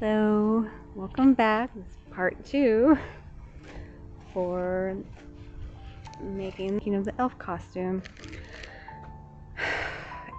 So, welcome back. This is part 2 for making of the elf costume.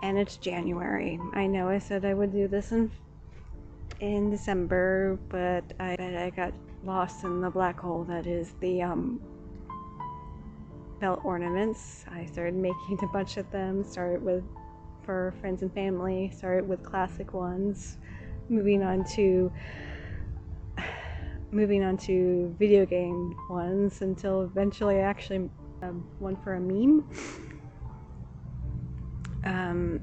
And it's January. I know I said I would do this in December, but I got lost in the black hole that is the belt ornaments. I started making a bunch of them. Started with for friends and family. Started with classic ones. Moving on to video game ones until eventually I actually one for a meme.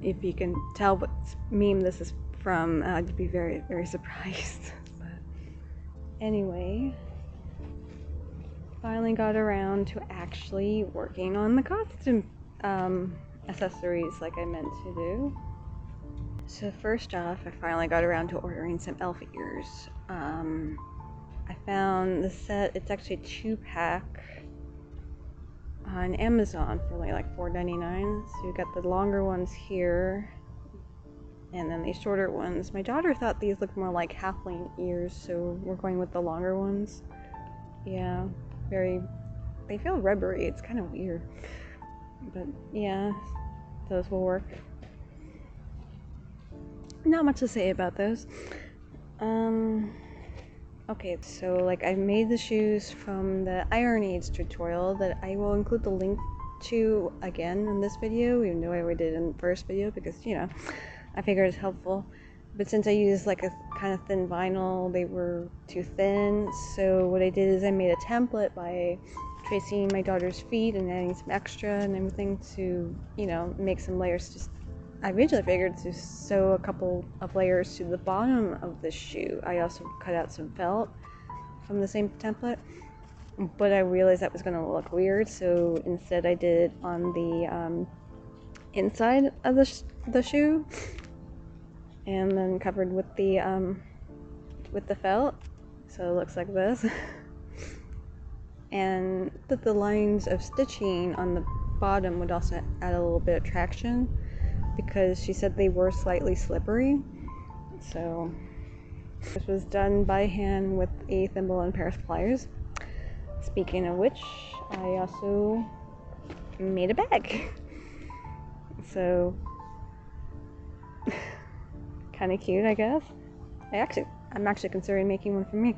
If you can tell what meme this is from, I'd be very, very surprised. But anyway, finally got around to actually working on the costume accessories like I meant to do. So first off, I finally got around to ordering some elf ears. I found the set, it's actually a 2-pack on Amazon for only like $4.99. So you got the longer ones here, and then the shorter ones. My daughter thought these looked more like halfling ears, so we're going with the longer ones. Yeah, they feel rubbery, it's kind of weird. But yeah, those will work. Not much to say about those. Okay, so like I made the shoes from the Iron Age tutorial that I will include the link to again in this video, even though I already did in the first video, because I figured it's helpful. But since I used like a kind of thin vinyl, they were too thin. So what I did is I made a template by tracing my daughter's feet and adding some extra and everything to, make some layers. I originally figured to sew a couple of layers to the bottom of the shoe. I also cut out some felt from the same template, but I realized that was going to look weird, so instead I did it on the inside of the shoe, and then covered with the felt, so it looks like this. And that the lines of stitching on the bottom would also add a little bit of traction, because she said they were slightly slippery. So this was done by hand with a thimble and a pair of pliers. Speaking of which, I also made a bag. So kind of cute, I guess. I'm actually considering making one for me.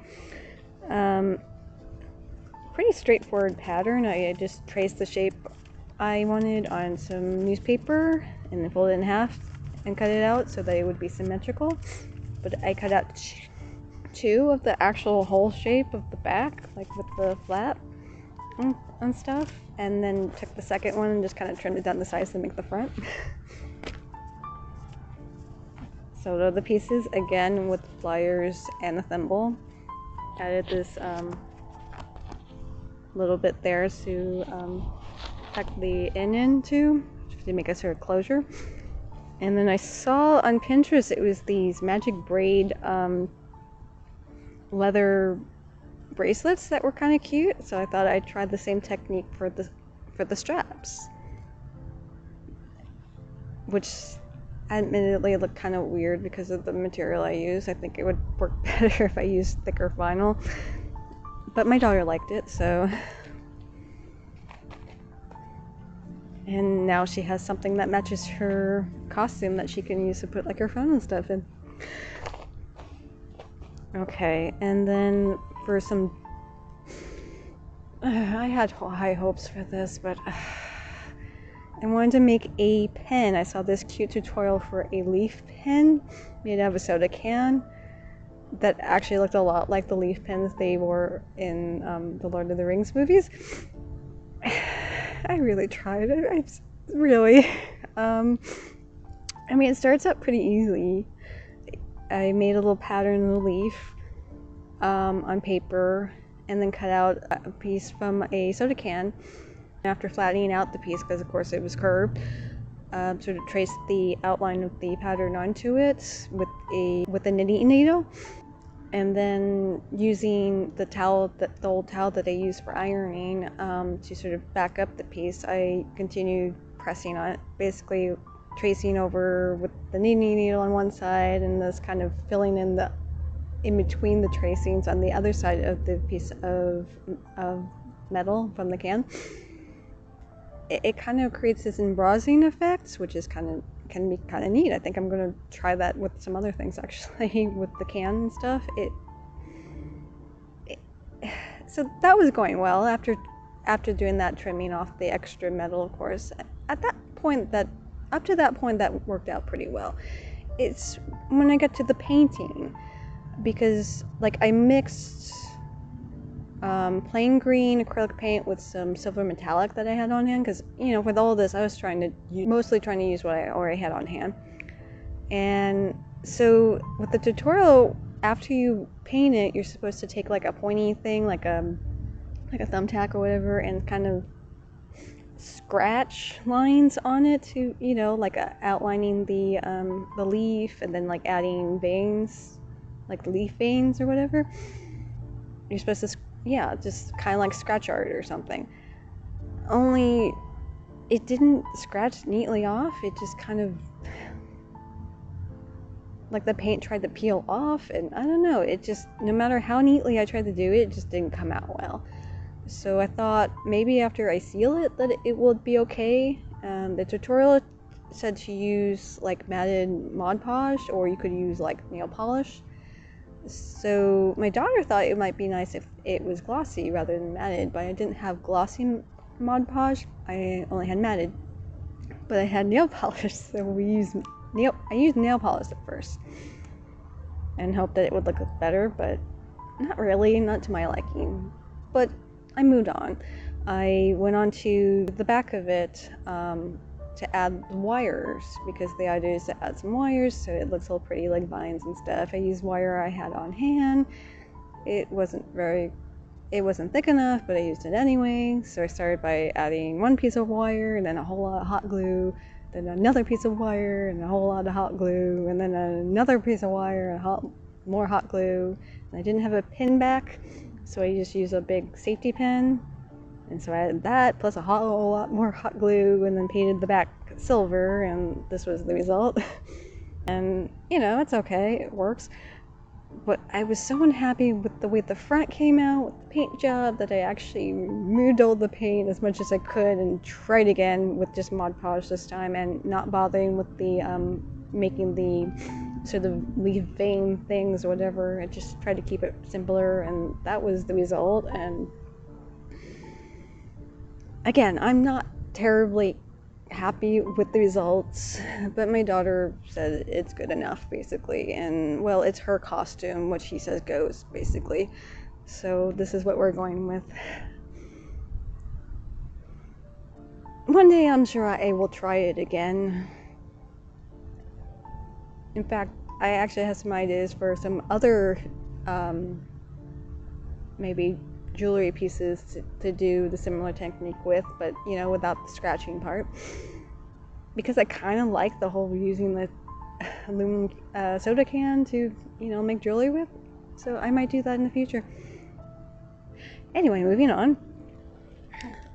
Pretty straightforward pattern. I just traced the shape I wanted on some newspaper and then fold it in half and cut it out so that it would be symmetrical. But I cut out 2 of the actual whole shape of the back, like with the flap and stuff, and then took the second one and just kind of trimmed it down the sides to make the front. So the other pieces, again with the pliers and the thimble, added this little bit there to tuck the into to make a sort of closure. And then I saw on Pinterest it was these magic braid leather bracelets that were kind of cute, so I thought I'd try the same technique for the straps, which admittedly looked kind of weird because of the material I use. I think it would work better if I used thicker vinyl, but my daughter liked it, so. And now she has something that matches her costume that she can use to put like her phone and stuff in. Okay, and then for some, I had high hopes for this, but I wanted to make a pen. I saw this cute tutorial for a leaf pen made out of a soda can that actually looked a lot like the leaf pens they wore in the Lord of the Rings movies. I really tried. Really. It starts out pretty easy. I made a little pattern in the leaf on paper, and then cut out a piece from a soda can. After flattening out the piece, because of course it was curved, sort of traced the outline of the pattern onto it with a knitting needle. And then using the old towel that I use for ironing to sort of back up the piece, I continued pressing on it, basically tracing over with the knitting needle on one side and this kind of filling in the in between the tracings on the other side of the piece of metal from the can, it kind of creates this embossing effect, which is can be kind of neat. I think I'm gonna try that with some other things actually, with the can and stuff. So that was going well after doing that, trimming off the extra metal, of course. At that point, up to that point, that worked out pretty well. It's when I get to the painting, because like I mixed plain green acrylic paint with some silver metallic that I had on hand, because with all this I was mostly trying to use what I already had on hand. And so with the tutorial, after you paint it, you're supposed to take like a pointy thing, like a thumbtack or whatever, and kind of scratch lines on it to like outlining the leaf, and then like adding veins, like leaf veins or whatever. You're supposed to just kind of like scratch art or something. Only it didn't scratch neatly off. It just kind of like the paint tried to peel off, and I don't know, it just, no matter how neatly I tried to do it, it just didn't come out well. So I thought maybe after I seal it that it would be okay. The tutorial said to use like matted Mod Podge, or you could use like nail polish. So my daughter thought it might be nice if it was glossy rather than matted, but I didn't have glossy Mod Podge. I only had matted, but I had nail polish, so I used nail polish at first and hoped that it would look better, but not really, not to my liking. But I moved on. I went on to the back of it to add wires, because the idea is to add some wires so it looks all pretty, like vines and stuff. I used wire I had on hand. It wasn't thick enough, but I used it anyway. So I started by adding one piece of wire, and then a whole lot of hot glue, then another piece of wire, and a whole lot of hot glue, and then another piece of wire, and more hot glue. And I didn't have a pin back, so I just used a big safety pin. And so I added that, plus a whole lot more hot glue, and then painted the back silver, and this was the result. And, it's okay, it works. But I was so unhappy with the way the front came out with the paint job that I actually removed all the paint as much as I could and tried again with just Mod Podge this time, and not bothering with the making the sort of leaf vein things or whatever. I just tried to keep it simpler, and that was the result. And again, I'm not terribly happy with the results, but my daughter said it's good enough, basically. And well, it's her costume, what she says goes, basically. So this is what we're going with. One day I'm sure I will try it again. In fact, I actually have some ideas for some other maybe jewelry pieces to do the similar technique with, but without the scratching part, because I kind of like the whole using the aluminum soda can to make jewelry with. So I might do that in the future. Anyway, moving on.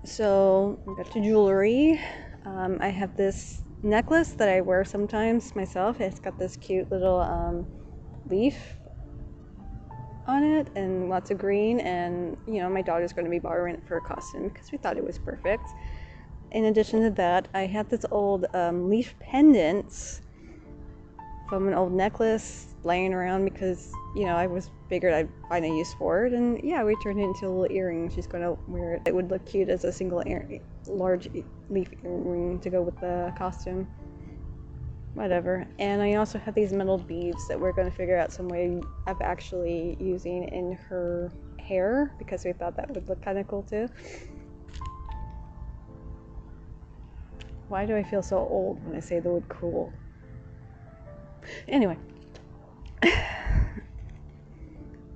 So we got to jewelry. I have this necklace that I wear sometimes myself. It's got this cute little leaf on it and lots of green, and my daughter's going to be borrowing it for a costume because we thought it was perfect. In addition to that, I had this old leaf pendants from an old necklace laying around because I figured I'd find a use for it, and we turned it into a little earring. She's going to wear it. It would look cute as a single large leaf earring to go with the costume. Whatever. And I also have these metal beads that we're going to figure out some way of actually using in her hair, because we thought that would look kind of cool too. Why do I feel so old when I say the word cool? Anyway.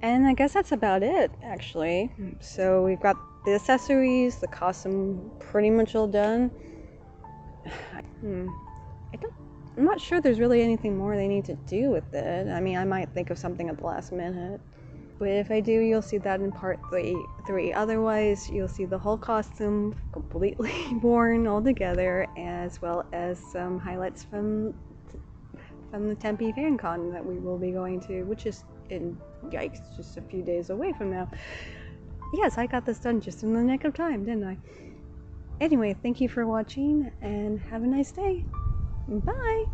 And I guess that's about it, actually. So we've got the accessories, the costume pretty much all done. I'm not sure there's really anything more they need to do with it. I mean, I might think of something at the last minute. But if I do, you'll see that in part 3. Otherwise, you'll see the whole costume completely worn all together, as well as some highlights from the Tempe Fan Con that we will be going to, which is in, yikes, just a few days away from now. Yes, I got this done just in the nick of time, didn't I? Anyway, thank you for watching and have a nice day. Bye!